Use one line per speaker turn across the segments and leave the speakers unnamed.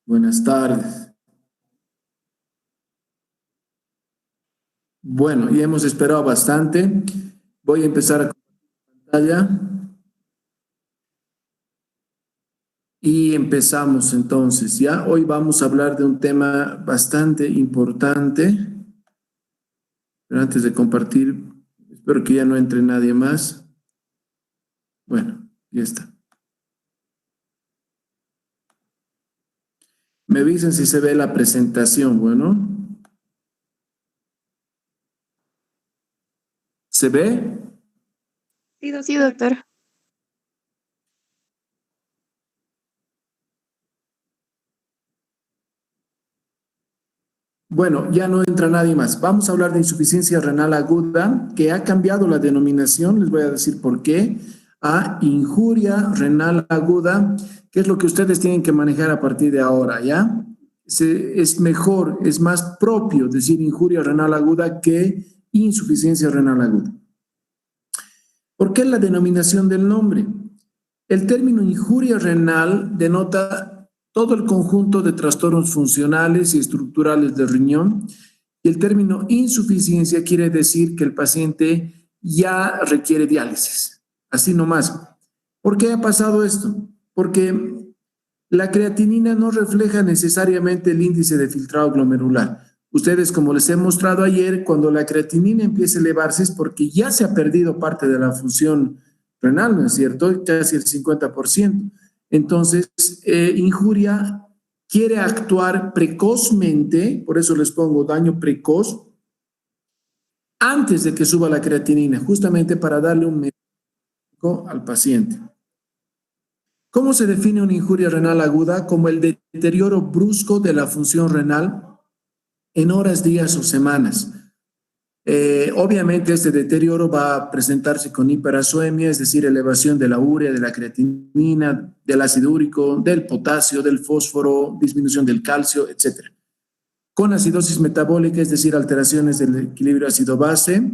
Buenas tardes. Bueno, ya hemos esperado bastante. Voy a empezar a pantalla y empezamos entonces, ¿ya? Hoy vamos a hablar de un tema bastante importante. Pero antes de compartir, espero que ya no entre nadie más. Bueno, ya está. Me dicen si se ve la presentación, bueno. ¿Se ve?
Sí, doctor.
Bueno, ya no entra nadie más. Vamos a hablar de insuficiencia renal aguda, que ha cambiado la denominación, les voy a decir por qué, a injuria renal aguda, que es lo que ustedes tienen que manejar a partir de ahora, ¿ya? Es mejor, es más propio decir injuria renal aguda que insuficiencia renal aguda. ¿Por qué la denominación del nombre? El término injuria renal denota todo el conjunto de trastornos funcionales y estructurales del riñón, y el término insuficiencia quiere decir que el paciente ya requiere diálisis. Así nomás. ¿Por qué ha pasado esto? Porque la creatinina no refleja necesariamente el índice de filtrado glomerular. Ustedes, como les he mostrado ayer, cuando la creatinina empieza a elevarse es porque ya se ha perdido parte de la función renal, ¿no es cierto? Casi el 50%. Entonces, injuria quiere actuar precozmente, por eso les pongo daño precoz, antes de que suba la creatinina, justamente para darle un médico al paciente. ¿Cómo se define una injuria renal aguda? Como el deterioro brusco de la función renal en horas, días o semanas. Obviamente este deterioro va a presentarse con hiperazoemia, es decir, elevación de la urea, de la creatinina, del ácido úrico, del potasio, del fósforo, disminución del calcio, etc. Con acidosis metabólica, es decir, alteraciones del equilibrio ácido-base,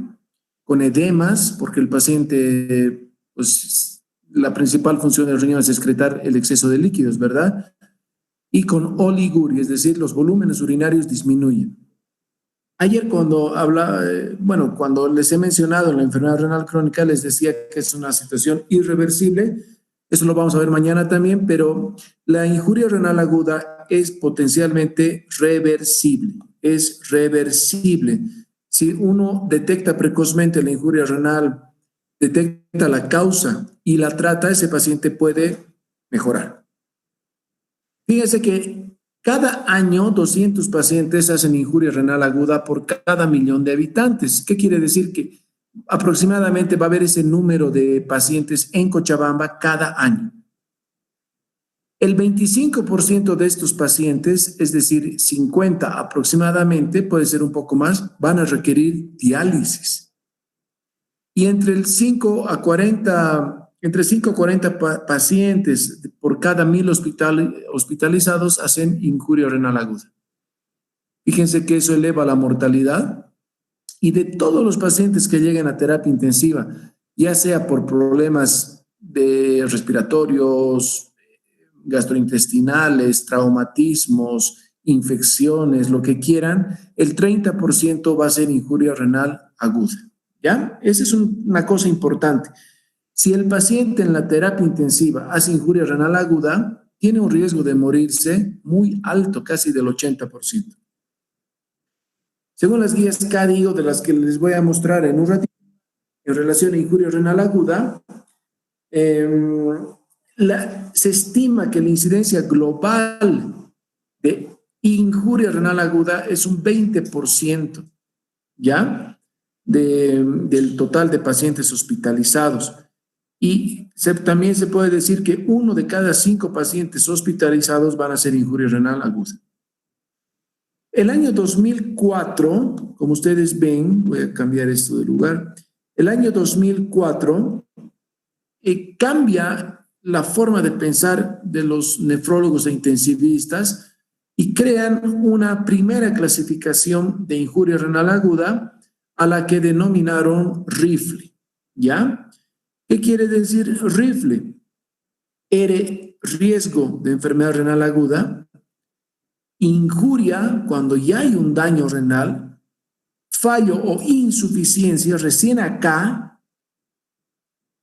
con edemas, porque el paciente, pues, la principal función del riñón es excretar el exceso de líquidos, ¿verdad? Y con oliguria, es decir, los volúmenes urinarios disminuyen. Ayer cuando les he mencionado la enfermedad renal crónica, les decía que es una situación irreversible. Eso lo vamos a ver mañana también, pero la injuria renal aguda es potencialmente reversible. Es reversible. Si uno detecta precozmente la injuria renal, detecta la causa y la trata, ese paciente puede mejorar. Fíjense que cada año 200 pacientes hacen injuria renal aguda por cada millón de habitantes. ¿Qué quiere decir? Que aproximadamente va a haber ese número de pacientes en Cochabamba cada año. El 25% de estos pacientes, es decir, 50 aproximadamente, puede ser un poco más, van a requerir diálisis. Y entre 5 a 40 pacientes por cada 1000 hospitalizados hacen injuria renal aguda. Fíjense que eso eleva la mortalidad, y de todos los pacientes que lleguen a terapia intensiva, ya sea por problemas de respiratorios, gastrointestinales, traumatismos, infecciones, lo que quieran, el 30% va a ser injuria renal aguda. ¿Ya? Esa es una cosa importante. Si el paciente en la terapia intensiva hace injuria renal aguda, tiene un riesgo de morirse muy alto, casi del 80%. Según las guías CADIO, de las que les voy a mostrar en un ratito, en relación a injuria renal aguda, se estima que la incidencia global de injuria renal aguda es un 20%, ¿ya? Del total de pacientes hospitalizados. Y también se puede decir que 1 de cada 5 pacientes hospitalizados van a ser injuria renal aguda. El año 2004, como ustedes ven, voy a cambiar esto de lugar, el año 2004 cambia la forma de pensar de los nefrólogos e intensivistas y crean una primera clasificación de injuria renal aguda a la que denominaron RIFLE, ¿ya? ¿Qué quiere decir RIFLE? R, riesgo de enfermedad renal aguda, injuria cuando ya hay un daño renal, fallo o insuficiencia recién acá,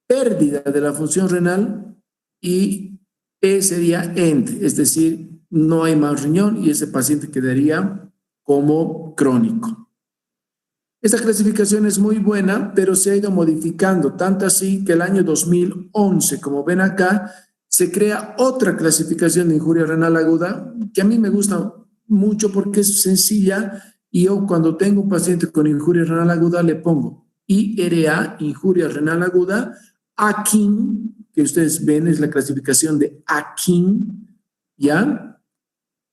pérdida de la función renal y E sería END, es decir, no hay más riñón y ese paciente quedaría como crónico. Esta clasificación es muy buena, pero se ha ido modificando, tanto así que el año 2011, como ven acá, se crea otra clasificación de injuria renal aguda, que a mí me gusta mucho porque es sencilla, y yo cuando tengo un paciente con injuria renal aguda le pongo IRA, injuria renal aguda, AKIN, que ustedes ven es la clasificación de AKIN, ¿ya?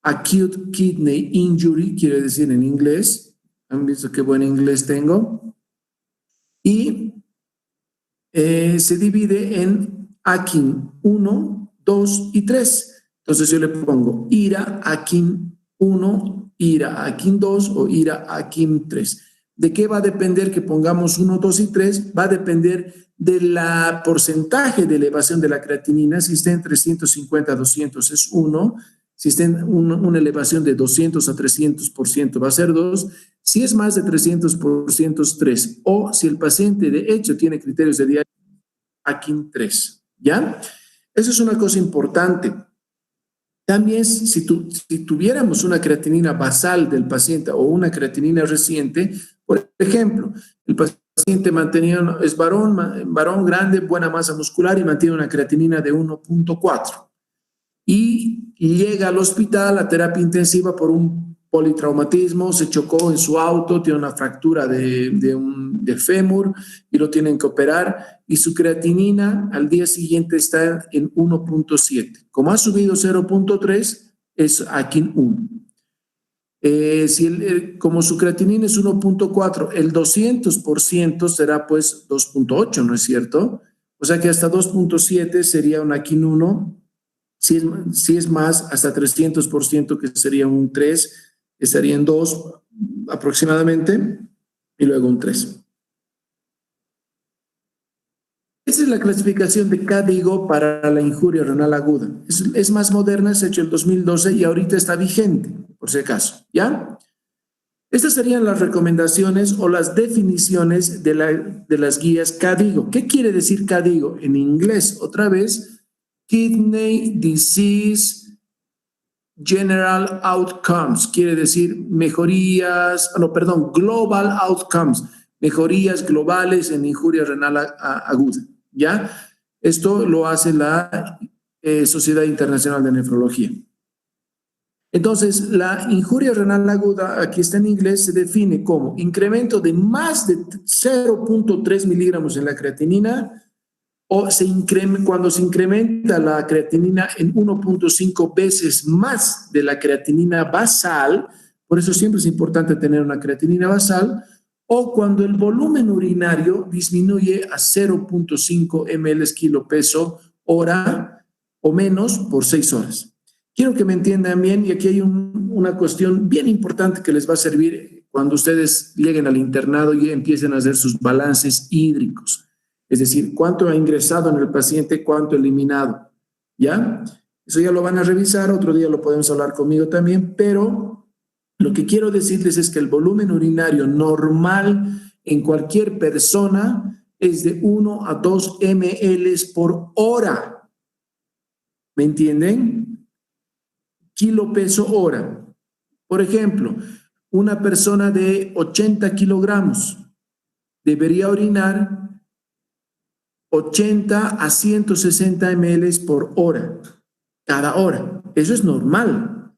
Acute Kidney Injury, quiere decir en inglés. ¿Han visto qué buen inglés tengo? Y se divide en AKIN 1, 2 y 3. Entonces yo le pongo IRA AKIN 1, IRA AKIN 2 o IRA AKIN 3. ¿De qué va a depender que pongamos 1, 2 y 3? Va a depender del porcentaje de elevación de la creatinina. Si está en 350 a 200 es 1. Si está en una elevación de 200 a 300% va a ser 2. Si es más de 300% es 3. O si el paciente de hecho tiene criterios de diálisis, AKIN 3. ¿Ya? Eso es una cosa importante. También si tuviéramos una creatinina basal del paciente o una creatinina reciente, por ejemplo, el paciente es varón grande, buena masa muscular y mantiene una creatinina de 1.4 y llega al hospital a terapia intensiva por un politraumatismo, se chocó en su auto, tiene una fractura de fémur y lo tienen que operar y su creatinina al día siguiente está en 1.7. Como ha subido 0.3, es AKIN 1. Como su creatinina es 1.4, el 200% será pues 2.8, ¿no es cierto? O sea que hasta 2.7 sería un AKIN 1. Si es más, hasta 300%, que sería un 3, estaría en 2 aproximadamente, y luego un 3. Esa es la clasificación de KDIGO para la injuria renal aguda. Es más moderna, se ha hecho en el 2012 y ahorita está vigente, por si acaso, ¿ya? Estas serían las recomendaciones o las definiciones de las guías KDIGO. ¿Qué quiere decir KDIGO? En inglés, otra vez, Kidney Disease General Outcomes, quiere decir Global Outcomes, mejorías globales en injuria renal aguda, ¿ya? Esto lo hace la Sociedad Internacional de Nefrología. Entonces, la injuria renal aguda, aquí está en inglés, se define como incremento de más de 0.3 miligramos en la creatinina, o cuando se incrementa la creatinina en 1.5 veces más de la creatinina basal, por eso siempre es importante tener una creatinina basal, o cuando el volumen urinario disminuye a 0.5 ml kilo peso hora o menos por 6 horas. Quiero que me entiendan bien, y aquí hay una cuestión bien importante que les va a servir cuando ustedes lleguen al internado y empiecen a hacer sus balances hídricos. Es decir, cuánto ha ingresado en el paciente, cuánto eliminado, ¿ya? Eso ya lo van a revisar, otro día lo podemos hablar conmigo también, pero lo que quiero decirles es que el volumen urinario normal en cualquier persona es de 1 a 2 ml por hora. ¿Me entienden? Kilo peso hora. Por ejemplo, una persona de 80 kilogramos debería orinar 80 a 160 ml por hora, cada hora. Eso es normal,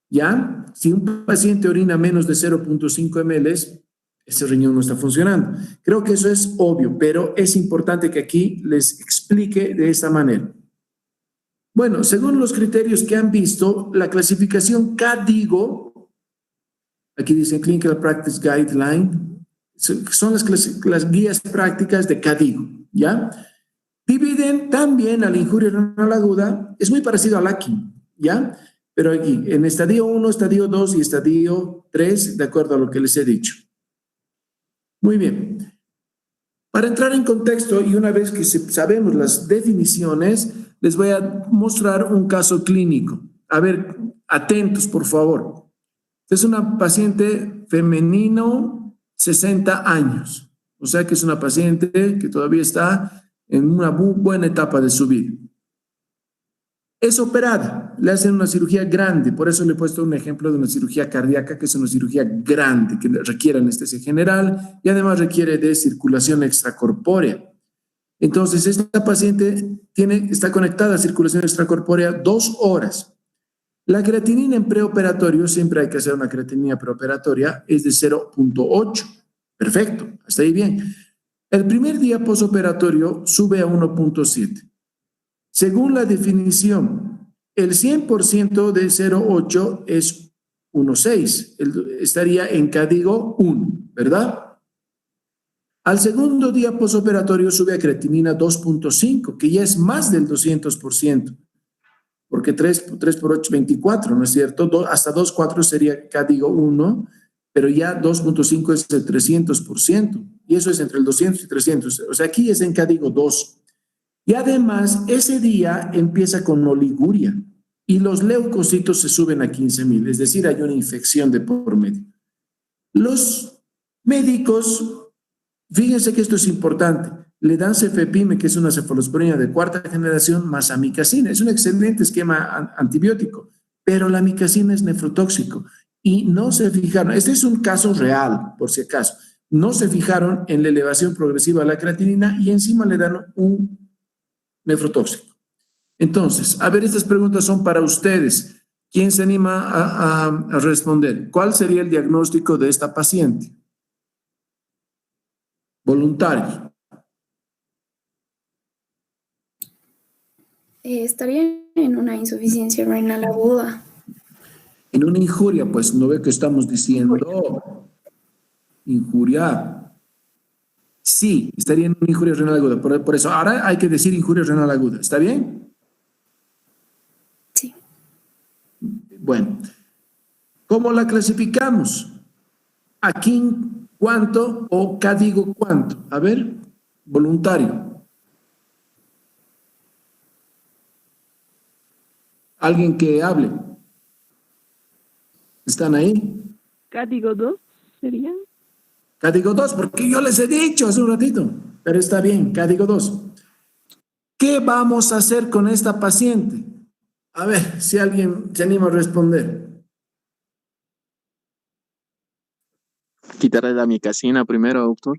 ¿ya? Si un paciente orina menos de 0.5 ml, ese riñón no está funcionando. Creo que eso es obvio, pero es importante que aquí les explique de esta manera. Bueno, según los criterios que han visto, la clasificación KDIGO, aquí dice Clinical Practice Guideline, son las guías prácticas de KDIGO, ¿ya? Dividen también a la injuria renal aguda, es muy parecido al AKIN, ¿ya? Pero aquí, en estadio 1, estadio 2 y estadio 3, de acuerdo a lo que les he dicho. Muy bien. Para entrar en contexto, y una vez que sabemos las definiciones, les voy a mostrar un caso clínico. A ver, atentos, por favor. Es una paciente femenino, 60 años. O sea que es una paciente que todavía está en una buena etapa de su vida. Es operada, le hacen una cirugía grande, por eso le he puesto un ejemplo de una cirugía cardíaca, que es una cirugía grande, que requiere anestesia general y además requiere de circulación extracorpórea. Entonces, esta paciente está conectada a circulación extracorpórea 2 horas. La creatinina en preoperatorio, siempre hay que hacer una creatinina preoperatoria, es de 0.8. Perfecto, hasta ahí bien. El primer día posoperatorio sube a 1.7. Según la definición, el 100% de 0.8 es 1.6. Estaría en CADIGO 1, ¿verdad? Al segundo día posoperatorio sube a creatinina 2.5, que ya es más del 200%, porque 3 por 8, 24, ¿no es cierto? Hasta 2.4 sería CADIGO 1, pero ya 2.5 es el 300%, y eso es entre el 200 y 300. O sea, aquí es en CADIGO 2. Y además, ese día empieza con oliguria y los leucocitos se suben a 15.000, es decir, hay una infección de por medio. Los médicos, fíjense que esto es importante, le dan cefepime, que es una cefalosporina de 4ª generación, más amicacina. Es un excelente esquema antibiótico, pero la amicacina es nefrotóxico y no se fijaron, este es un caso real, por si acaso, no se fijaron en la elevación progresiva de la creatinina y encima le dan un nefrotóxico. Entonces, a ver, estas preguntas son para ustedes. ¿Quién se anima a responder? ¿Cuál sería el diagnóstico de esta paciente? Voluntario.
Estaría en una insuficiencia renal aguda.
En una injuria, pues no ve que estamos diciendo injuria. Sí, estaría en una injuria renal aguda. Por eso, ahora hay que decir injuria renal aguda. ¿Está bien?
Sí.
Bueno, ¿cómo la clasificamos? ¿Aquí cuánto o CADIGO cuánto? A ver, voluntario. Alguien que hable. ¿Están ahí?
CADIGO 2 sería.
CADIGO 2, porque yo les he dicho hace un ratito, pero está bien, CADIGO 2. ¿Qué vamos a hacer con esta paciente? A ver, si alguien se anima a responder.
Quitarle la amicacina primero, doctor.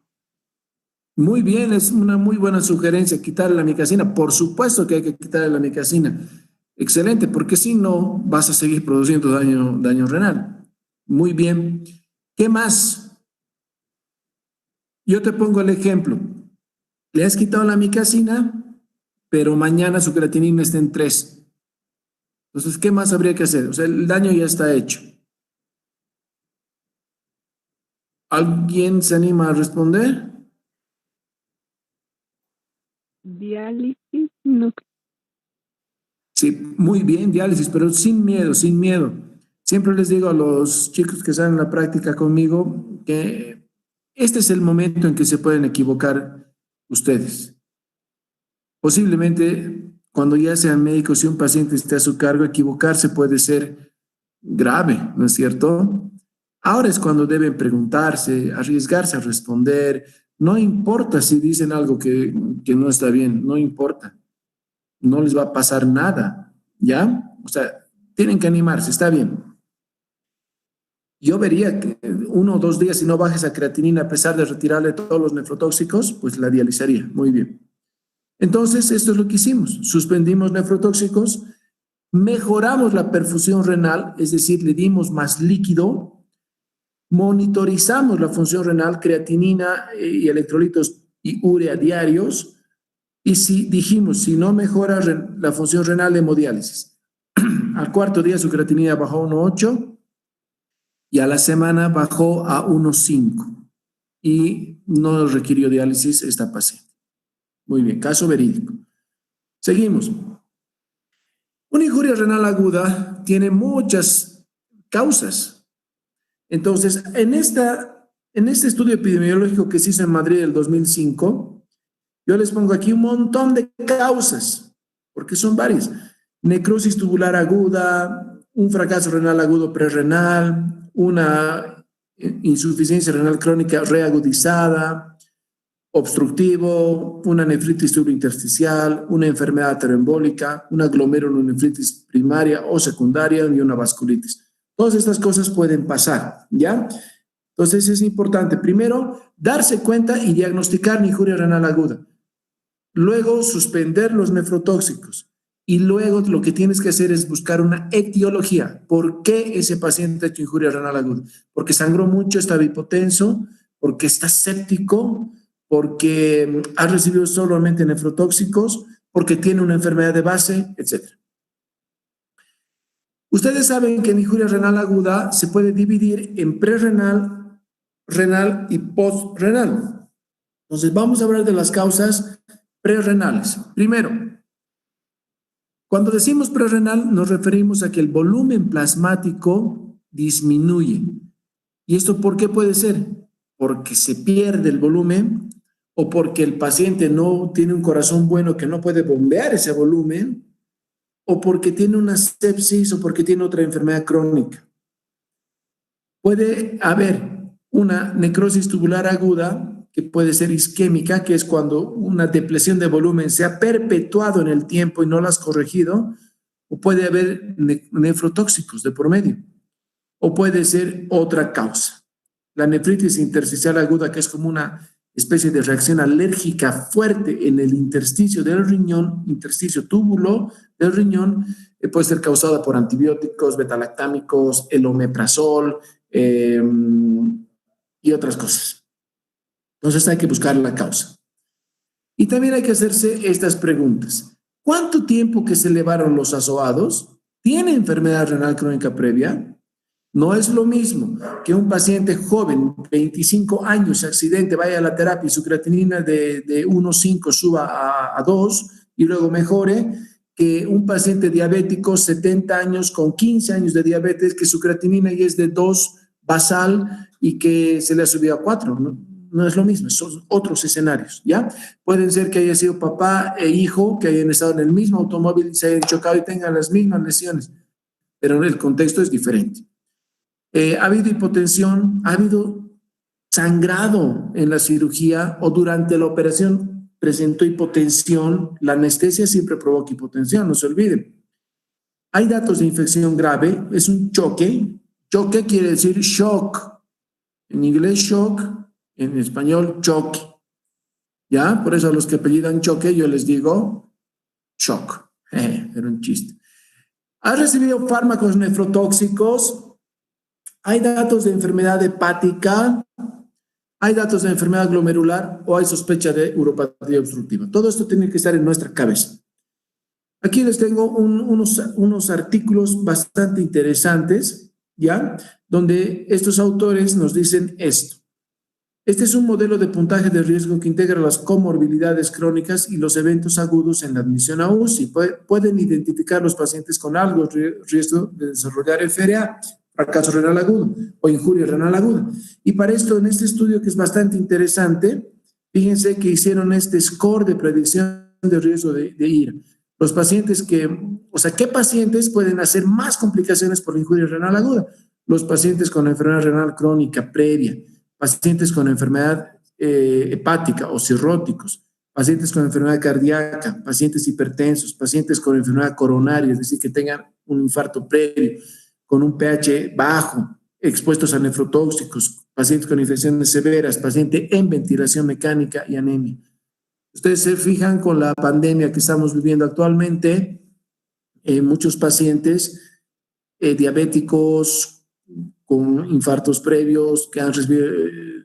Muy bien, es una muy buena sugerencia, quitarle la amicacina. Por supuesto que hay que quitarle la amicacina. Excelente, porque si no, vas a seguir produciendo daño renal. Muy bien. ¿Qué más? Yo te pongo el ejemplo. Le has quitado la amicacina, pero mañana su creatinina está en 3. Entonces, ¿qué más habría que hacer? O sea, el daño ya está hecho. ¿Alguien se anima a responder?
Diálisis, no.
Sí, muy bien, diálisis, pero sin miedo, sin miedo. Siempre les digo a los chicos que salen a la práctica conmigo que este es el momento en que se pueden equivocar ustedes. Posiblemente cuando ya sean médicos, si un paciente esté a su cargo, equivocarse puede ser grave, ¿no es cierto? Ahora es cuando deben preguntarse, arriesgarse a responder. No importa si dicen algo que no está bien, no importa. No les va a pasar nada, ¿ya? O sea, tienen que animarse, está bien. Yo vería que 1 o 2 días, si no baja esa creatinina, a pesar de retirarle todos los nefrotóxicos, pues la dializaría. Muy bien. Entonces, esto es lo que hicimos. Suspendimos nefrotóxicos, mejoramos la perfusión renal, es decir, le dimos más líquido, monitorizamos la función renal, creatinina y electrolitos y urea diarios, y si dijimos, si no mejora la función renal, hemodiálisis. Al 4º día su creatinina bajó a 1.8 y a la semana bajó a 1.5 y no requirió diálisis esta paciente. Muy bien, caso verídico. Seguimos. Una injuria renal aguda tiene muchas causas. Entonces, en este estudio epidemiológico que se hizo en Madrid del 2005, yo les pongo aquí un montón de causas, porque son varias. Necrosis tubular aguda, un fracaso renal agudo prerrenal, una insuficiencia renal crónica reagudizada, obstructivo, una nefritis subintersticial, una enfermedad ateroembólica, una glomerulonefritis primaria o secundaria y una vasculitis. Todas estas cosas pueden pasar, ¿ya? Entonces es importante, primero, darse cuenta y diagnosticar injuria renal aguda. Luego, suspender los nefrotóxicos. Y luego lo que tienes que hacer es buscar una etiología. ¿Por qué ese paciente ha hecho injuria renal aguda? Porque sangró mucho, estaba hipotenso, porque está séptico, porque ha recibido solamente nefrotóxicos, porque tiene una enfermedad de base, etc. Ustedes saben que en injuria renal aguda se puede dividir en prerrenal, renal y postrenal. Entonces vamos a hablar de las causas prerrenales. Primero, cuando decimos prerrenal nos referimos a que el volumen plasmático disminuye. ¿Y esto por qué puede ser? Porque se pierde el volumen o porque el paciente no tiene un corazón bueno que no puede bombear ese volumen o porque tiene una sepsis o porque tiene otra enfermedad crónica. Puede haber una necrosis tubular aguda que puede ser isquémica, que es cuando una depresión de volumen se ha perpetuado en el tiempo y no la has corregido, o puede haber nefrotóxicos de por medio, o puede ser otra causa. La nefritis intersticial aguda, que es como una especie de reacción alérgica fuerte en el intersticio del riñón, intersticio túbulo del riñón, puede ser causada por antibióticos, betalactámicos, el omeprazol y otras cosas. Entonces hay que buscar la causa. Y también hay que hacerse estas preguntas. ¿Cuánto tiempo que se elevaron los azoados? ¿Tiene enfermedad renal crónica previa? No es lo mismo que un paciente joven, 25 años, accidente, vaya a la terapia y su creatinina de 1,5 suba a 2 y luego mejore, que un paciente diabético, 70 años, con 15 años de diabetes, que su creatinina ya es de 2 basal y que se le ha subido a 4, ¿no? No es lo mismo, son otros escenarios, ¿ya? Pueden ser que haya sido papá e hijo, que hayan estado en el mismo automóvil, se hayan chocado y tengan las mismas lesiones, pero el contexto es diferente. Ha habido hipotensión, ha habido sangrado en la cirugía o durante la operación presentó hipotensión. La anestesia siempre provoca hipotensión, no se olviden. Hay datos de infección grave, es un choque. Choque quiere decir shock. En inglés shock, en español choque. ¿Ya? Por eso a los que apellidan choque yo les digo shock. Era un chiste. ¿Has recibido fármacos nefrotóxicos? ¿Hay datos de enfermedad hepática? ¿Hay datos de enfermedad glomerular? ¿O hay sospecha de uropatía obstructiva? Todo esto tiene que estar en nuestra cabeza. Aquí les tengo unos artículos bastante interesantes, ¿ya? Donde estos autores nos dicen esto. Este es un modelo de puntaje de riesgo que integra las comorbilidades crónicas y los eventos agudos en la admisión a UCI. Pueden identificar los pacientes con algo riesgo de desarrollar FRA, fracaso renal agudo o injuria renal aguda. Y para esto, en este estudio que es bastante interesante, fíjense que hicieron este score de predicción de riesgo de IRA. Los pacientes ¿qué pacientes pueden hacer más complicaciones por la injuria renal aguda? Los pacientes con enfermedad renal crónica previa, pacientes con enfermedad hepática o cirróticos, pacientes con enfermedad cardíaca, pacientes hipertensos, pacientes con enfermedad coronaria, es decir, que tengan un infarto previo, con un pH bajo, expuestos a nefrotóxicos, pacientes con infecciones severas, pacientes en ventilación mecánica y anemia. Ustedes se fijan con la pandemia que estamos viviendo actualmente, muchos pacientes diabéticos con infartos previos, que han recibido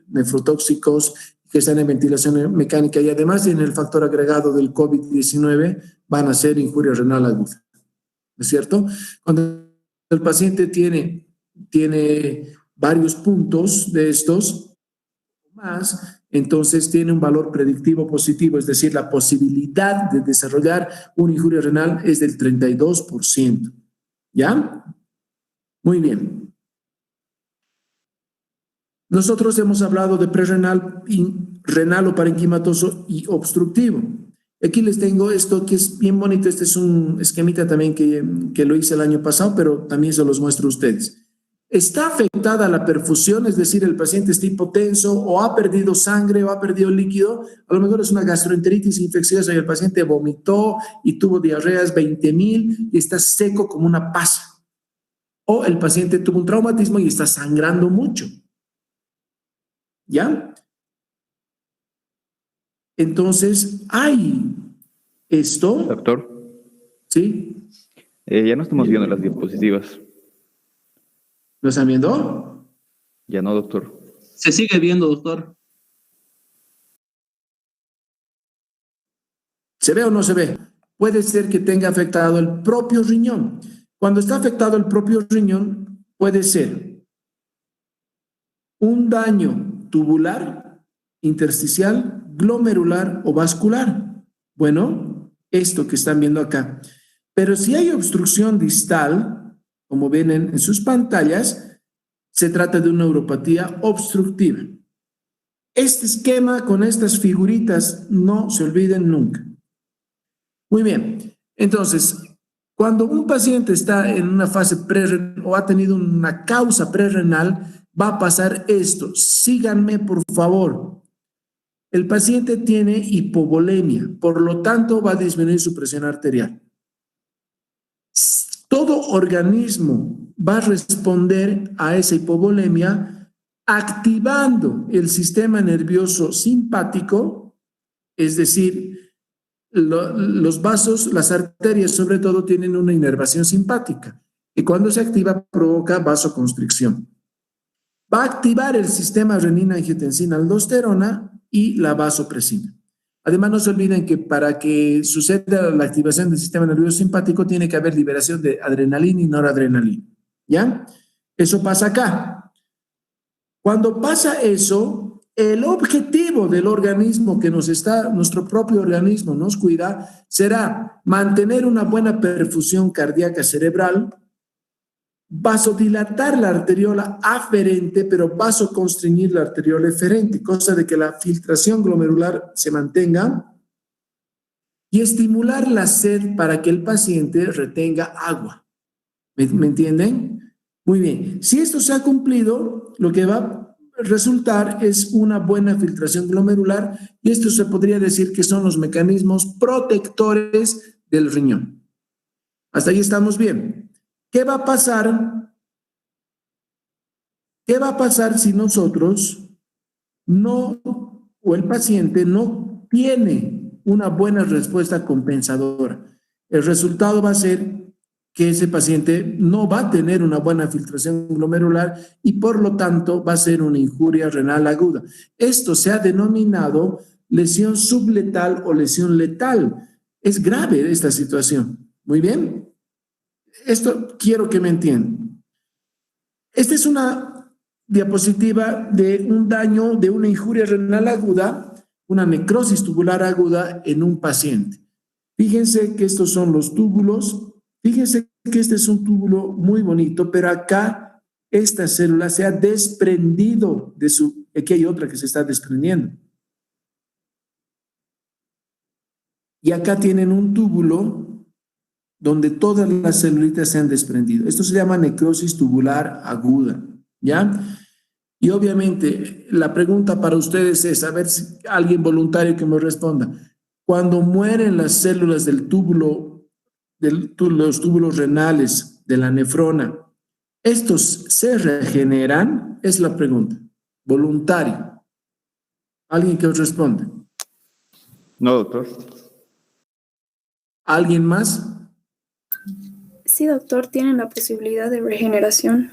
nefrotóxicos, que están en ventilación mecánica y además tienen el factor agregado del COVID-19, van a ser injuria renal aguda. ¿No es cierto? Cuando el paciente tiene varios puntos de estos más, entonces tiene un valor predictivo positivo, es decir, la posibilidad de desarrollar una injuria renal es del 32%. ¿Ya? Muy bien. Nosotros hemos hablado de prerrenal, renal o parenquimatoso y obstructivo. Aquí les tengo esto que es bien bonito. Este es un esquemita también que lo hice el año pasado, pero también se los muestro a ustedes. ¿Está afectada la perfusión? Es decir, el paciente está hipotenso o ha perdido sangre o ha perdido líquido. A lo mejor es una gastroenteritis infecciosa y el paciente vomitó y tuvo diarreas 20.000 y está seco como una pasa. O el paciente tuvo un traumatismo y está sangrando mucho. ¿Ya? Entonces, hay esto.
Doctor,
¿Sí?
ya no estamos viendo las diapositivas.
¿Lo están viendo?
Ya no, doctor.
Se sigue viendo, doctor.
¿Se ve o no se ve? Puede ser que tenga afectado el propio riñón. Cuando está afectado el propio riñón, puede ser un daño tubular, intersticial, glomerular o vascular. Bueno, esto que están viendo acá. Pero si hay obstrucción distal, como ven en sus pantallas, se trata de una neuropatía obstructiva. Este esquema con estas figuritas no se olviden nunca. Muy bien, entonces, cuando un paciente está en una fase prerrenal o ha tenido una causa prerrenal, va a pasar esto. Síganme, por favor. El paciente tiene hipovolemia, por lo tanto va a disminuir su presión arterial. Todo organismo va a responder a esa hipovolemia activando el sistema nervioso simpático, es decir, los vasos, las arterias sobre todo tienen una inervación simpática y cuando se activa provoca vasoconstricción. Va a activar el sistema renina-angiotensina-aldosterona y la vasopresina. Además, no se olviden que para que suceda la activación del sistema nervioso simpático tiene que haber liberación de adrenalina y noradrenalina. ¿Ya? Eso pasa acá. Cuando pasa eso, el objetivo del organismo que nuestro propio organismo nos cuida, será mantener una buena perfusión cardíaca cerebral, vasodilatar la arteriola aferente, pero vasoconstreñir la arteriola eferente, cosa de que la filtración glomerular se mantenga y estimular la sed para que el paciente retenga agua. ¿Me entienden? Muy bien. Si esto se ha cumplido, lo que va a resultar es una buena filtración glomerular y esto se podría decir que son los mecanismos protectores del riñón. Hasta ahí estamos bien. ¿Qué va a pasar? ¿Qué va a pasar si nosotros no, o el paciente no tiene una buena respuesta compensadora? El resultado va a ser que ese paciente no va a tener una buena filtración glomerular y por lo tanto va a ser una injuria renal aguda. Esto se ha denominado lesión subletal o lesión letal. Es grave esta situación. Muy bien. Esto quiero que me entiendan. Esta es una diapositiva de un daño, de una injuria renal aguda, una necrosis tubular aguda en un paciente. Fíjense que estos son los túbulos. Fíjense que este es un túbulo muy bonito, pero acá esta célula se ha desprendido de su... Aquí hay otra que se está desprendiendo. Y acá tienen un túbulo donde todas las celulitas se han desprendido. Esto se llama necrosis tubular aguda, ¿ya? Y obviamente la pregunta para ustedes es, a ver si alguien voluntario que me responda, cuando mueren las células del túbulo, los túbulos renales, de la nefrona, ¿estos se regeneran? Es la pregunta. Voluntario. ¿Alguien que os responda?
No, doctor.
¿Alguien más?
Sí, doctor, tienen la posibilidad de regeneración.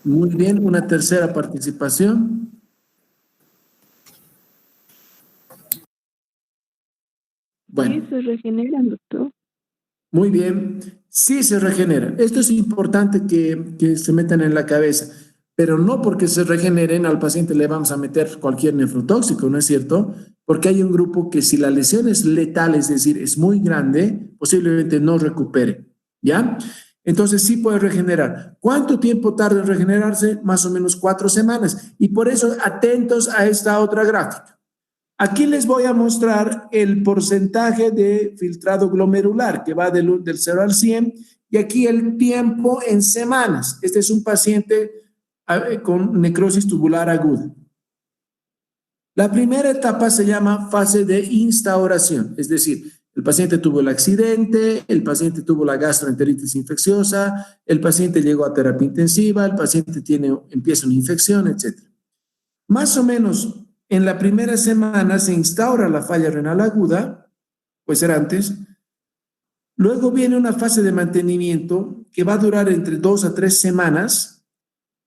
Muy bien, una tercera participación. Bueno.
Sí, se regeneran, doctor.
Muy bien, sí se regeneran. Esto es importante que se metan en la cabeza, pero no porque se regeneren al paciente le vamos a meter cualquier nefrotóxico, ¿no es cierto? Porque hay un grupo que si la lesión es letal, es decir, es muy grande, posiblemente no recupere, ¿ya? Entonces sí puede regenerar. ¿Cuánto tiempo tarda en regenerarse? Más o menos 4 semanas. Y por eso atentos a esta otra gráfica. Aquí les voy a mostrar el porcentaje de filtrado glomerular que va del 0 al 100 Y aquí el tiempo en semanas. Este es un paciente con necrosis tubular aguda. La primera etapa se llama fase de instauración, es decir, el paciente tuvo el accidente, el paciente tuvo la gastroenteritis infecciosa, el paciente llegó a terapia intensiva, el paciente empieza una infección, etc. Más o menos en la primera semana se instaura la falla renal aguda, puede ser antes. Luego viene una fase de mantenimiento que va a durar entre 2 a 3 semanas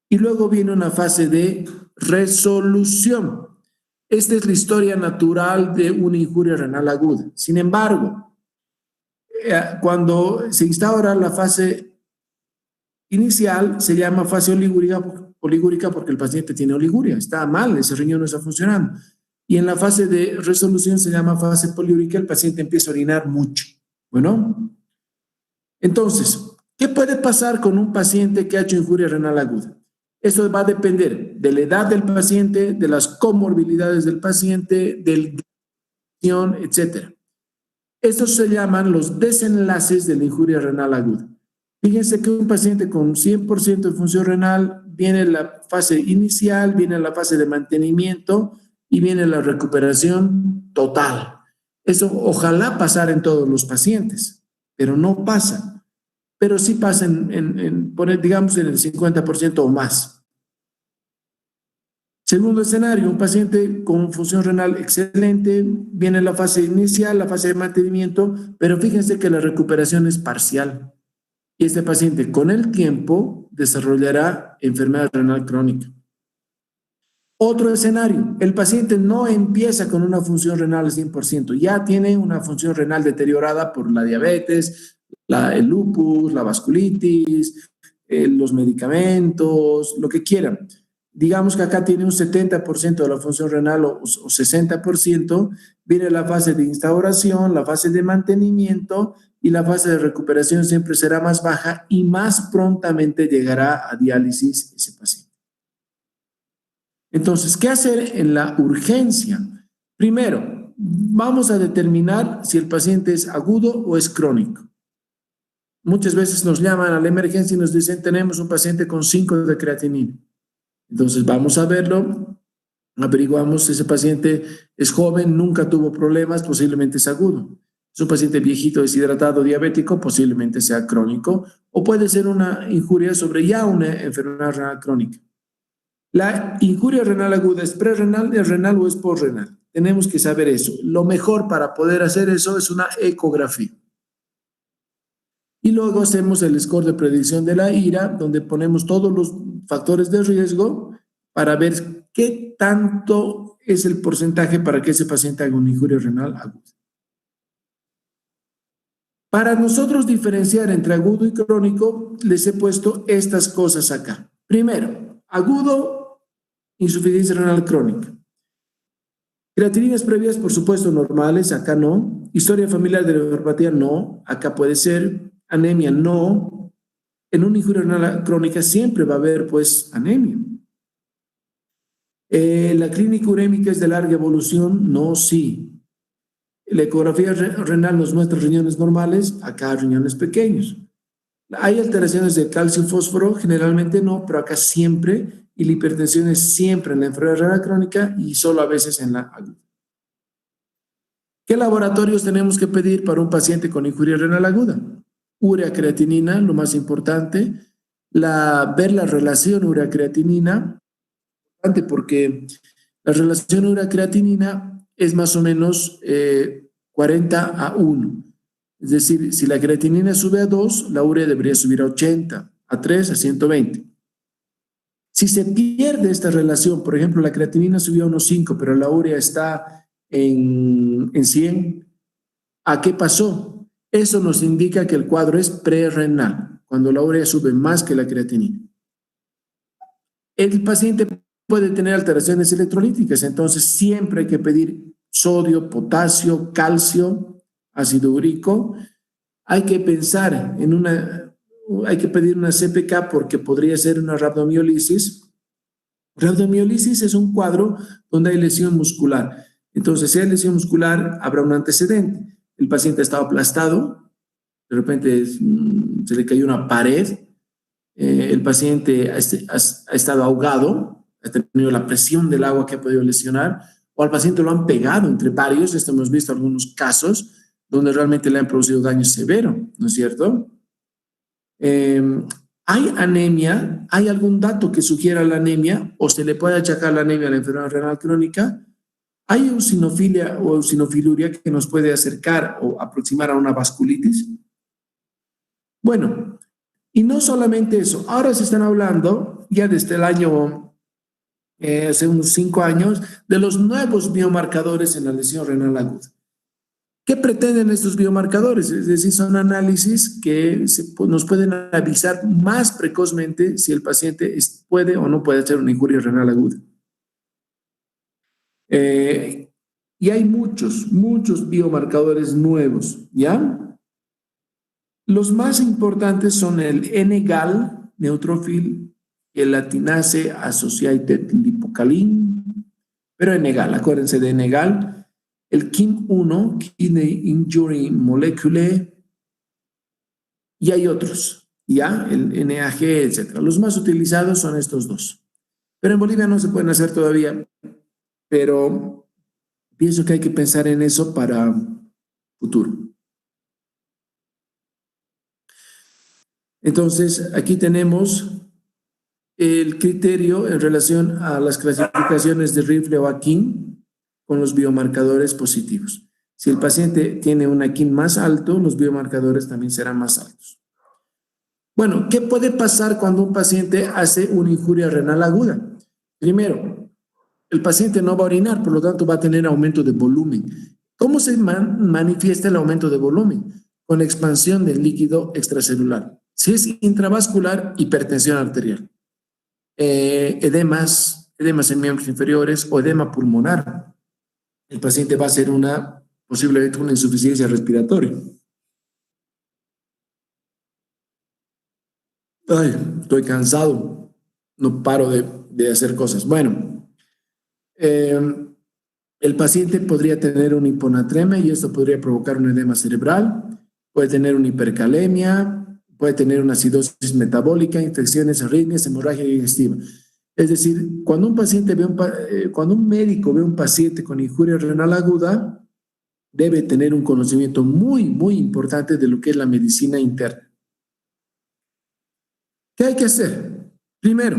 y luego viene una fase de resolución. Esta es la historia natural de una injuria renal aguda. Sin embargo, cuando se instaura la fase inicial, se llama fase oligúrica porque el paciente tiene oliguria, está mal, ese riñón no está funcionando. Y en la fase de resolución se llama fase poliúrica, el paciente empieza a orinar mucho. Bueno, entonces, ¿qué puede pasar con un paciente que ha hecho injuria renal aguda? Esto va a depender de la edad del paciente, de las comorbilidades del paciente, del etc. Estos se llaman los desenlaces de la injuria renal aguda. Fíjense que un paciente con 100% de función renal viene la fase inicial, viene la fase de mantenimiento y viene la recuperación total. Eso ojalá pasara en todos los pacientes, pero no pasa. Pero sí pasa digamos, en el 50% o más. Segundo escenario, un paciente con función renal excelente, viene la fase inicial, la fase de mantenimiento, pero fíjense que la recuperación es parcial. Y este paciente con el tiempo desarrollará enfermedad renal crónica. Otro escenario, el paciente no empieza con una función renal al 100%, ya tiene una función renal deteriorada por la diabetes, el lupus, la vasculitis, los medicamentos, lo que quieran. Digamos que acá tiene un 70% de la función renal o 60%, viene la fase de instauración, la fase de mantenimiento y la fase de recuperación siempre será más baja y más prontamente llegará a diálisis ese paciente. Entonces, ¿qué hacer en la urgencia? Primero, vamos a determinar si el paciente es agudo o es crónico. Muchas veces nos llaman a la emergencia y nos dicen, tenemos un paciente con 5 de creatinina. Entonces vamos a verlo, averiguamos si ese paciente es joven, nunca tuvo problemas, posiblemente es agudo. Es un paciente viejito, deshidratado, diabético, posiblemente sea crónico, o puede ser una injuria sobre ya una enfermedad renal crónica. La injuria renal aguda es prerrenal, es renal o es postrenal. Tenemos que saber eso. Lo mejor para poder hacer eso es una ecografía. Y luego hacemos el score de predicción de la IRA, donde ponemos todos los factores de riesgo para ver qué tanto es el porcentaje para que ese paciente haga una injuria renal aguda. Para nosotros diferenciar entre agudo y crónico, les he puesto estas cosas acá. Primero, agudo, insuficiencia renal crónica. Creatininas previas, por supuesto, normales, acá no. Historia familiar de neuropatía, no. Acá puede ser. Anemia, no. En una injuria renal crónica siempre va a haber, pues, anemia. La clínica urémica es de larga evolución, no, sí. La ecografía renal nos muestra riñones normales, acá riñones pequeños. Hay alteraciones de calcio y fósforo, generalmente no, pero acá siempre, y la hipertensión es siempre en la enfermedad renal crónica y solo a veces en la aguda. ¿Qué laboratorios tenemos que pedir para un paciente con injuria renal aguda? Urea creatinina, lo más importante, ver la relación urea creatinina, porque la relación urea creatinina es más o menos 40:1. Es decir, si la creatinina sube a 2, la urea debería subir a 80, a 3, a 120. Si se pierde esta relación, por ejemplo, la creatinina subió a unos 5, pero la urea está en 100, ¿a qué pasó? Eso nos indica que el cuadro es prerrenal, cuando la urea sube más que la creatinina. El paciente puede tener alteraciones electrolíticas, entonces siempre hay que pedir sodio, potasio, calcio, ácido úrico. Hay que pensar hay que pedir una CPK porque podría ser una rhabdomiólisis. Rhabdomiólisis es un cuadro donde hay lesión muscular. Entonces, si hay lesión muscular, habrá un antecedente. El paciente estaba aplastado, de repente se le cayó una pared, el paciente ha estado ahogado, ha tenido la presión del agua que ha podido lesionar, o al paciente lo han pegado entre varios. Esto hemos visto algunos casos donde realmente le han producido daño severo, ¿no es cierto? ¿Hay anemia? ¿Hay algún dato que sugiera la anemia o se le puede achacar la anemia a la enfermedad renal crónica? ¿Hay eosinofilia o eosinofiluria que nos puede acercar o aproximar a una vasculitis? Bueno, y no solamente eso, ahora se están hablando ya desde el año, hace unos 5 años, de los nuevos biomarcadores en la lesión renal aguda. ¿Qué pretenden estos biomarcadores? Es decir, son análisis que nos pueden avisar más precozmente si el paciente puede o no puede hacer una injuria renal aguda. Y hay muchos biomarcadores nuevos, ¿ya? Los más importantes son el N-Gal, Neutrophil Gelatinase Associated Lipocalin, pero N-Gal, acuérdense de N-Gal, el KIM-1, Kidney Injury Molecule, y hay otros, ¿ya? El NAG, etc. Los más utilizados son estos dos. Pero en Bolivia no se pueden hacer todavía, pero pienso que hay que pensar en eso para futuro. Entonces, aquí tenemos el criterio en relación a las clasificaciones de Rifle o Akin con los biomarcadores positivos. Si el paciente tiene un Akin más alto, los biomarcadores también serán más altos. Bueno, ¿qué puede pasar cuando un paciente hace una injuria renal aguda? Primero, el paciente no va a orinar, por lo tanto va a tener aumento de volumen. ¿Cómo se manifiesta el aumento de volumen? Con expansión del líquido extracelular. Si es intravascular, hipertensión arterial, edemas en miembros inferiores o edema pulmonar. El paciente va a hacer posiblemente una insuficiencia respiratoria. Ay, estoy cansado, no paro de hacer cosas. Bueno, el paciente podría tener una hiponatremia y esto podría provocar un edema cerebral, puede tener una hipercalemia, puede tener una acidosis metabólica, infecciones, arritmias, hemorragia digestiva. Es decir, cuando un médico ve a un paciente con injuria renal aguda, debe tener un conocimiento muy importante de lo que es la medicina interna. ¿Qué hay que hacer? Primero,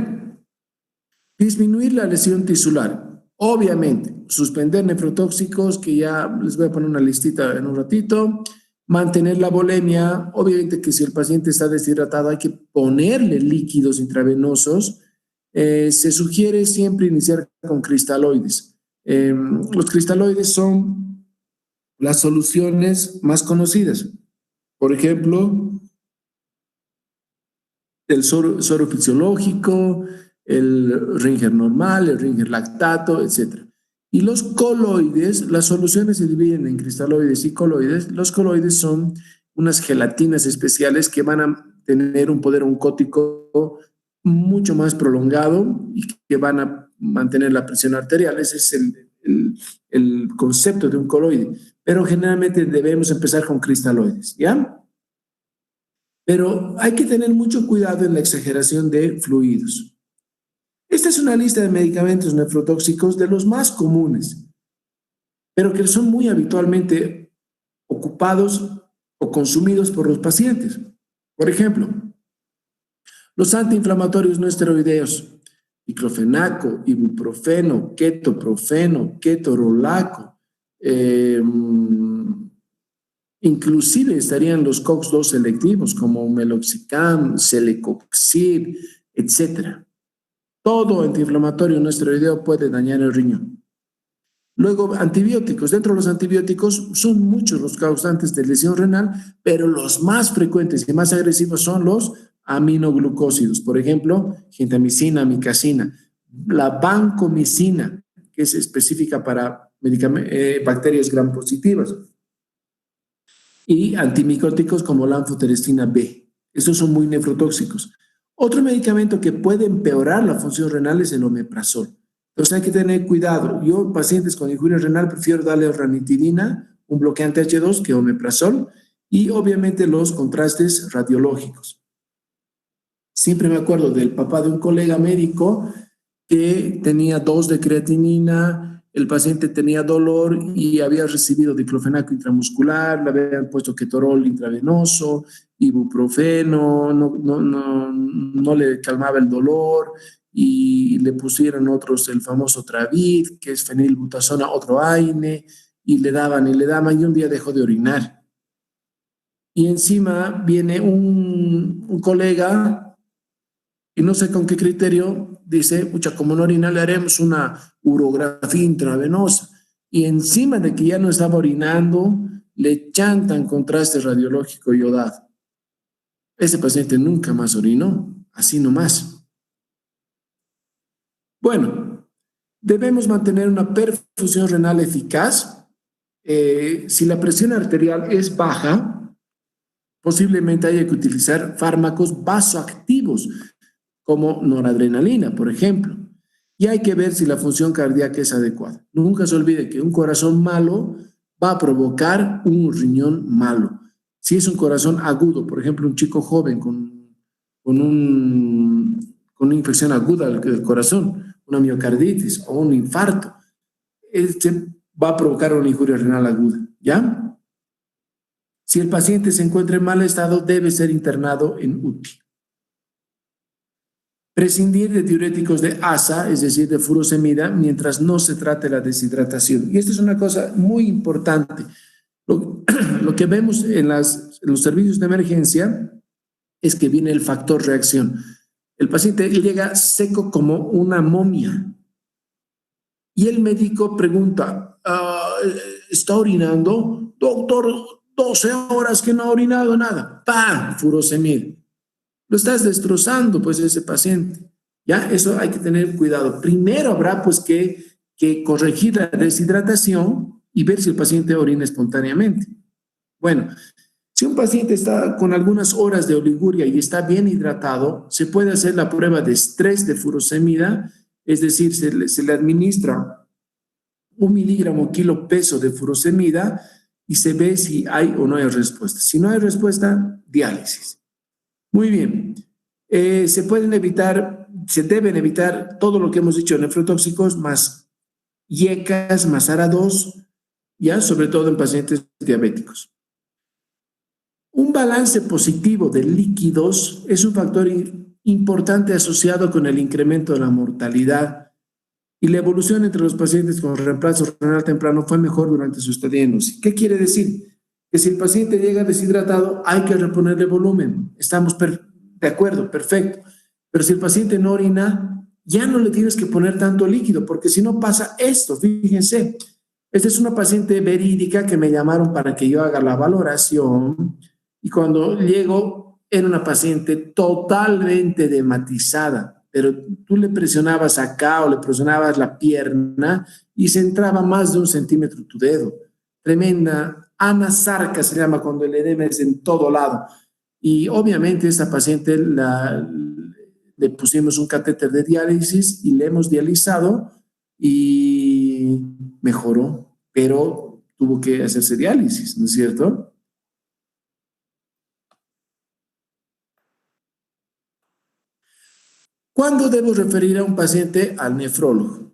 disminuir la lesión tisular. Obviamente, suspender nefrotóxicos, que ya les voy a poner una listita en un ratito. Mantener la volemia. Obviamente que si el paciente está deshidratado hay que ponerle líquidos intravenosos. Se sugiere siempre iniciar con cristaloides. Los cristaloides son las soluciones más conocidas. Por ejemplo, el suero fisiológico, el Ringer normal, el Ringer lactato, etc. Y los coloides, las soluciones se dividen en cristaloides y coloides. Los coloides son unas gelatinas especiales que van a tener un poder oncótico mucho más prolongado y que van a mantener la presión arterial. Ese es el concepto de un coloide. Pero generalmente debemos empezar con cristaloides, ¿ya? Pero hay que tener mucho cuidado en la exageración de fluidos. Esta es una lista de medicamentos nefrotóxicos de los más comunes, pero que son muy habitualmente ocupados o consumidos por los pacientes. Por ejemplo, los antiinflamatorios no esteroideos, diclofenaco, ibuprofeno, ketoprofeno, ketorolaco, inclusive estarían los COX-2 selectivos como meloxicam, celecoxib, etc. Todo antiinflamatorio no esteroideo puede dañar el riñón. Luego, antibióticos. Dentro de los antibióticos son muchos los causantes de lesión renal, pero los más frecuentes y más agresivos son los aminoglucósidos. Por ejemplo, gentamicina, amicacina, la vancomicina, que es específica para bacterias gram positivas, y antimicóticos como la anfoteresina B. Estos son muy nefrotóxicos. Otro medicamento que puede empeorar la función renal es el omeprazol. Entonces hay que tener cuidado. Yo en pacientes con injuria renal prefiero darle ranitidina, un bloqueante H2, que omeprazol, y obviamente los contrastes radiológicos. Siempre me acuerdo del papá de un colega médico que tenía 2 de creatinina, el paciente tenía dolor y había recibido diclofenaco intramuscular, le habían puesto ketorol intravenoso, ibuprofeno, no le calmaba el dolor y le pusieron otros, el famoso Travit, que es fenilbutazona, otro AINE, y le daban y un día dejó de orinar. Y encima viene un colega y no sé con qué criterio dice, pucha, como no orina, le haremos una urografía intravenosa. Y encima de que ya no estaba orinando, le chantan contraste radiológico iodado. Ese paciente nunca más orinó, así nomás. Bueno, debemos mantener una perfusión renal eficaz. Si la presión arterial es baja, posiblemente haya que utilizar fármacos vasoactivos, como noradrenalina, por ejemplo. Y hay que ver si la función cardíaca es adecuada. Nunca se olvide que un corazón malo va a provocar un riñón malo. Si es un corazón agudo, por ejemplo, un chico joven con una infección aguda del corazón, una miocarditis o un infarto, este va a provocar una injuria renal aguda, ¿ya? Si el paciente se encuentra en mal estado, debe ser internado en UTI. Prescindir de diuréticos de ASA, es decir, de furosemida, mientras no se trate la deshidratación. Y esto es una cosa muy importante. Lo que vemos en los servicios de emergencia es que viene el factor reacción. El paciente llega seco como una momia. Y el médico pregunta, ¿está orinando? Doctor, 12 horas que no ha orinado nada. ¡Pam! Furosemida. Lo estás destrozando, pues, ese paciente. ¿Ya? Eso hay que tener cuidado. Primero habrá, pues, que corregir la deshidratación y ver si el paciente orina espontáneamente. Bueno, si un paciente está con algunas horas de oliguria y está bien hidratado, se puede hacer la prueba de estrés de furosemida, es decir, se le administra 1 miligramo kilo peso de furosemida y se ve si hay o no hay respuesta. Si no hay respuesta, diálisis. Muy bien. Se deben evitar todo lo que hemos dicho, nefrotóxicos, más IECAS, más ARA2, ya sobre todo en pacientes diabéticos. Un balance positivo de líquidos es un factor importante asociado con el incremento de la mortalidad y la evolución entre los pacientes con reemplazo renal temprano fue mejor durante su estadía en UCI. ¿Qué quiere decir? Que si el paciente llega deshidratado, hay que reponerle volumen. Estamos de acuerdo, perfecto. Pero si el paciente no orina, ya no le tienes que poner tanto líquido, porque si no pasa esto, fíjense. Esta es una paciente verídica que me llamaron para que yo haga la valoración y cuando llego era una paciente totalmente edematizada, pero tú le presionabas acá o le presionabas la pierna y se entraba más de 1 centímetro tu dedo. Tremenda. Anasarca se llama cuando el edema es en todo lado. Y obviamente a esta paciente le pusimos un catéter de diálisis y le hemos dializado y mejoró, pero tuvo que hacerse diálisis, ¿no es cierto? ¿Cuándo debo referir a un paciente al nefrólogo?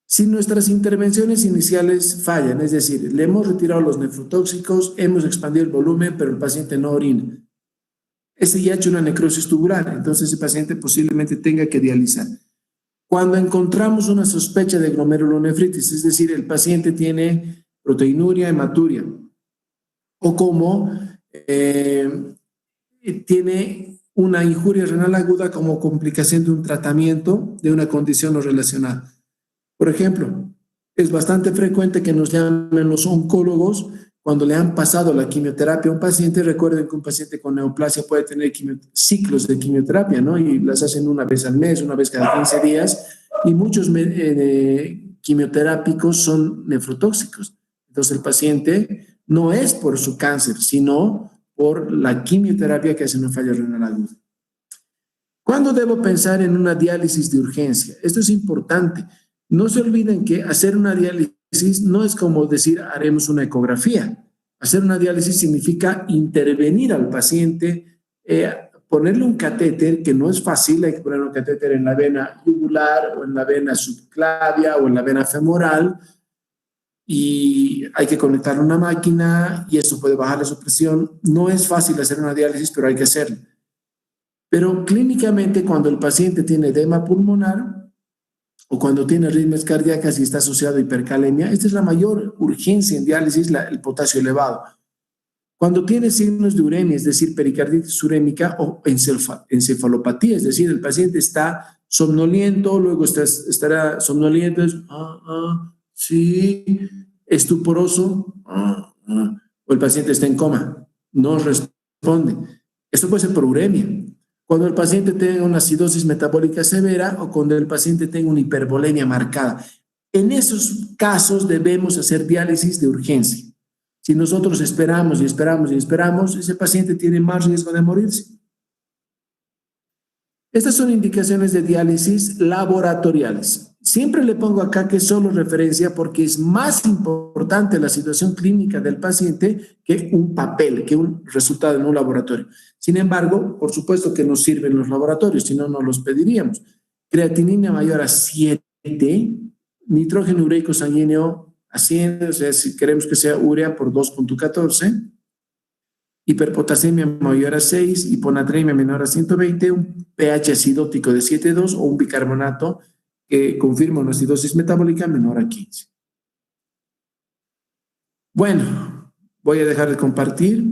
Si nuestras intervenciones iniciales fallan, es decir, le hemos retirado los nefrotóxicos, hemos expandido el volumen, pero el paciente no orina. Ese ya ha hecho una necrosis tubular, entonces ese paciente posiblemente tenga que dializar. Cuando encontramos una sospecha de glomerulonefritis, es decir, el paciente tiene proteinuria, hematuria, o como tiene una injuria renal aguda como complicación de un tratamiento de una condición no relacionada. Por ejemplo, es bastante frecuente que nos llamen los oncólogos cuando le han pasado la quimioterapia a un paciente. Recuerden que un paciente con neoplasia puede tener ciclos de quimioterapia, ¿no? Y las hacen una vez al mes, una vez cada 15 días, y muchos quimioterápicos son nefrotóxicos. Entonces el paciente no es por su cáncer, sino por la quimioterapia que hace una falla renal aguda. ¿Cuándo debo pensar en una diálisis de urgencia? Esto es importante. No se olviden que hacer una diálisis no es como decir haremos una ecografía. Hacer una diálisis significa intervenir al paciente, ponerle un catéter, que no es fácil. Hay que poner un catéter en la vena yugular o en la vena subclavia o en la vena femoral, y hay que conectar una máquina y eso puede bajar su presión. No es fácil hacer una diálisis, pero hay que hacerlo. Pero clínicamente, cuando el paciente tiene edema pulmonar o cuando tiene arritmias cardíacas y está asociado a hipercalemia, esta es la mayor urgencia en diálisis, el potasio elevado. Cuando tiene signos de uremia, es decir, pericarditis urémica o encefalopatía, es decir, el paciente está somnoliento, luego estará somnoliento, sí, estuporoso, o el paciente está en coma, no responde. Esto puede ser por uremia. Cuando el paciente tenga una acidosis metabólica severa o cuando el paciente tenga una hipervolemia marcada. En esos casos debemos hacer diálisis de urgencia. Si nosotros esperamos y esperamos y esperamos, ese paciente tiene más riesgo de morirse. Estas son indicaciones de diálisis laboratoriales. Siempre le pongo acá que es solo referencia porque es más importante la situación clínica del paciente que un papel, que un resultado en un laboratorio. Sin embargo, por supuesto que nos sirven los laboratorios, si no, no los pediríamos. Creatinina mayor a 7, nitrógeno ureico sanguíneo a 100, o sea, si queremos que sea urea por 2.14, hiperpotasemia mayor a 6, hiponatremia menor a 120, un pH acidótico de 7,2 o un bicarbonato que confirma una acidosis metabólica menor a 15. Bueno, voy a dejar de compartir.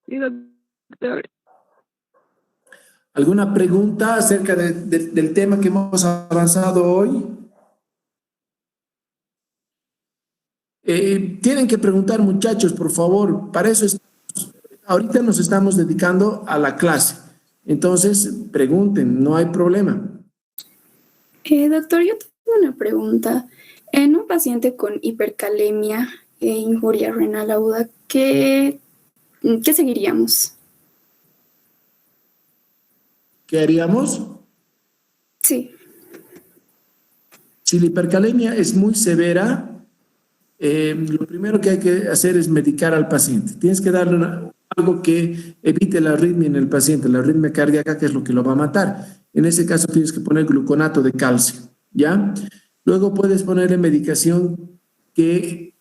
Sí, doctor.
¿Alguna pregunta acerca del tema que hemos avanzado hoy? Tienen que preguntar, muchachos, por favor. Para eso ahorita nos estamos dedicando a la clase. Entonces, pregunten, no hay problema.
Doctor, yo tengo una pregunta. En un paciente con hipercalemia e injuria renal aguda, ¿qué seguiríamos?
¿Qué haríamos?
Sí.
Si la hipercalemia es muy severa, lo primero que hay que hacer es medicar al paciente. Tienes que darle algo que evite la arritmia en el paciente, la arritmia cardíaca, que es lo que lo va a matar. En ese caso tienes que poner gluconato de calcio, ¿ya? Luego puedes ponerle medicación que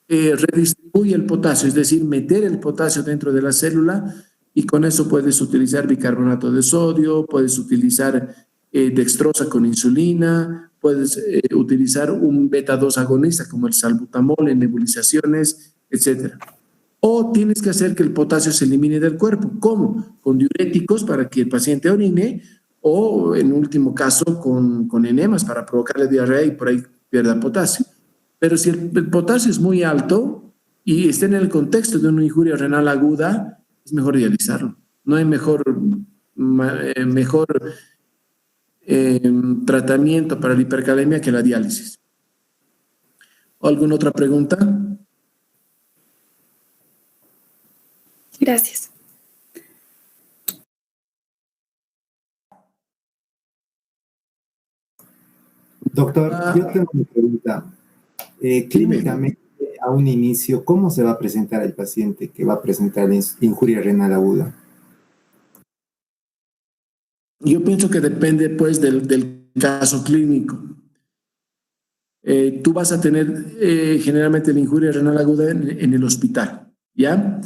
redistribuye el potasio, es decir, meter el potasio dentro de la célula, y con eso puedes utilizar bicarbonato de sodio, puedes utilizar dextrosa con insulina, puedes utilizar un beta-2 agonista como el salbutamol en nebulizaciones, etc. O tienes que hacer que el potasio se elimine del cuerpo. ¿Cómo? Con diuréticos para que el paciente orine, o en último caso con enemas para provocarle diarrea y por ahí pierda potasio. Pero si el potasio es muy alto y está en el contexto de una injuria renal aguda, es mejor dializarlo. No hay mejor tratamiento para la hipercalemia que la diálisis. ¿Alguna otra pregunta?
Gracias.
Doctor, yo tengo una pregunta. Clínicamente, a un inicio, ¿cómo se va a presentar el paciente que va a presentar injuria renal aguda?
Yo pienso que depende, pues, del caso clínico. Tú vas a tener generalmente la injuria renal aguda en el hospital, ¿ya?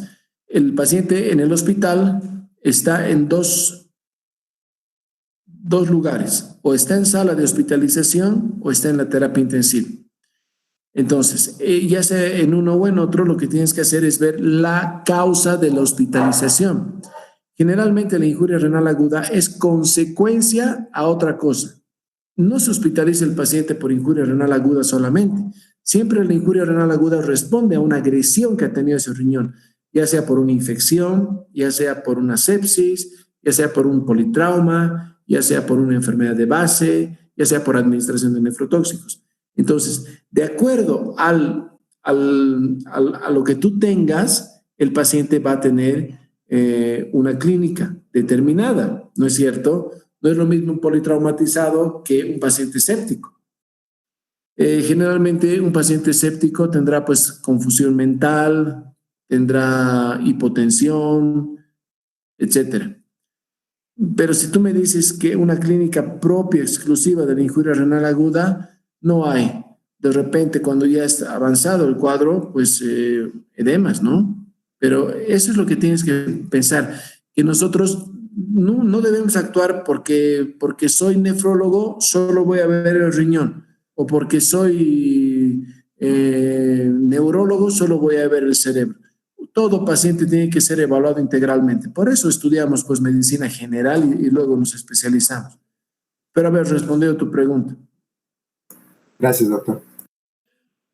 El paciente en el hospital está en dos lugares, o está en sala de hospitalización o está en la terapia intensiva. Entonces, ya sea en uno o en otro, lo que tienes que hacer es ver la causa de la hospitalización. Generalmente la injuria renal aguda es consecuencia a otra cosa. No se hospitaliza el paciente por injuria renal aguda solamente. Siempre la injuria renal aguda responde a una agresión que ha tenido ese riñón, ya sea por una infección, ya sea por una sepsis, ya sea por un politrauma, ya sea por una enfermedad de base, ya sea por administración de nefrotóxicos. Entonces, de acuerdo a lo que tú tengas, el paciente va a tener una clínica determinada, ¿no es cierto? No es lo mismo un politraumatizado que un paciente séptico. Generalmente un paciente séptico tendrá pues confusión mental, tendrá hipotensión, etcétera. Pero si tú me dices que una clínica propia, exclusiva de la injuria renal aguda, no hay. De repente, cuando ya está avanzado el cuadro, pues edemas, ¿no? Pero eso es lo que tienes que pensar, que nosotros no debemos actuar porque soy nefrólogo, solo voy a ver el riñón, o porque soy neurólogo, solo voy a ver el cerebro. Todo paciente tiene que ser evaluado integralmente. Por eso estudiamos pues medicina general y luego nos especializamos. Pero haber respondido tu pregunta.
Gracias, doctor.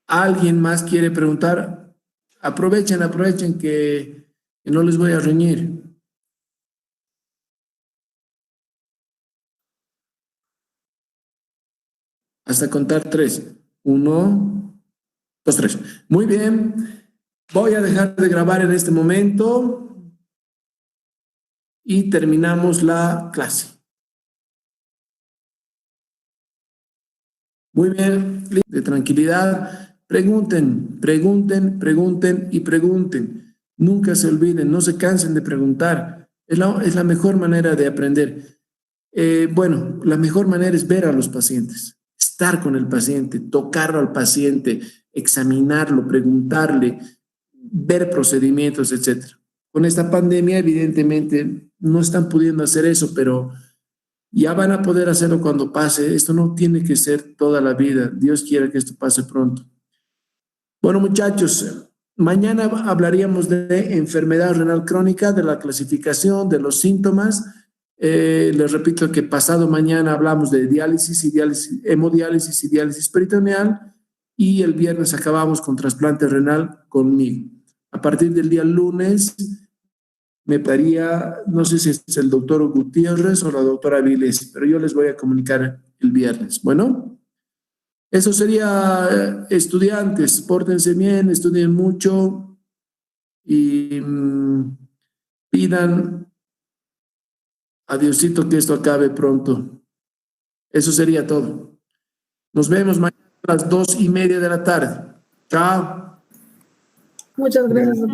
¿Alguien más quiere preguntar? Aprovechen que no les voy a reñir. Hasta contar 3. 1, 2, 3. Muy bien. Voy a dejar de grabar en este momento y terminamos la clase. Muy bien, de tranquilidad. Pregunten y pregunten. Nunca se olviden, no se cansen de preguntar. Es la mejor manera de aprender. Bueno, la mejor manera es ver a los pacientes, estar con el paciente, tocarlo al paciente, examinarlo, preguntarle, ver procedimientos, etcétera. Con esta pandemia, evidentemente, no están pudiendo hacer eso, pero ya van a poder hacerlo cuando pase. Esto no tiene que ser toda la vida. Dios quiera que esto pase pronto. Bueno, muchachos, mañana hablaríamos de enfermedad renal crónica, de la clasificación, de los síntomas. Les repito que pasado mañana hablamos de diálisis, hemodiálisis y diálisis peritoneal, y el viernes acabamos con trasplante renal conmigo. A partir del día lunes me daría, no sé si es el doctor Gutiérrez o la doctora Vilés, pero yo les voy a comunicar el viernes. Bueno, eso sería, estudiantes, pórtense bien, estudien mucho y pidan a Diosito que esto acabe pronto. Eso sería todo. Nos vemos mañana a las 2:30 de la tarde. Chao.
Muchas gracias.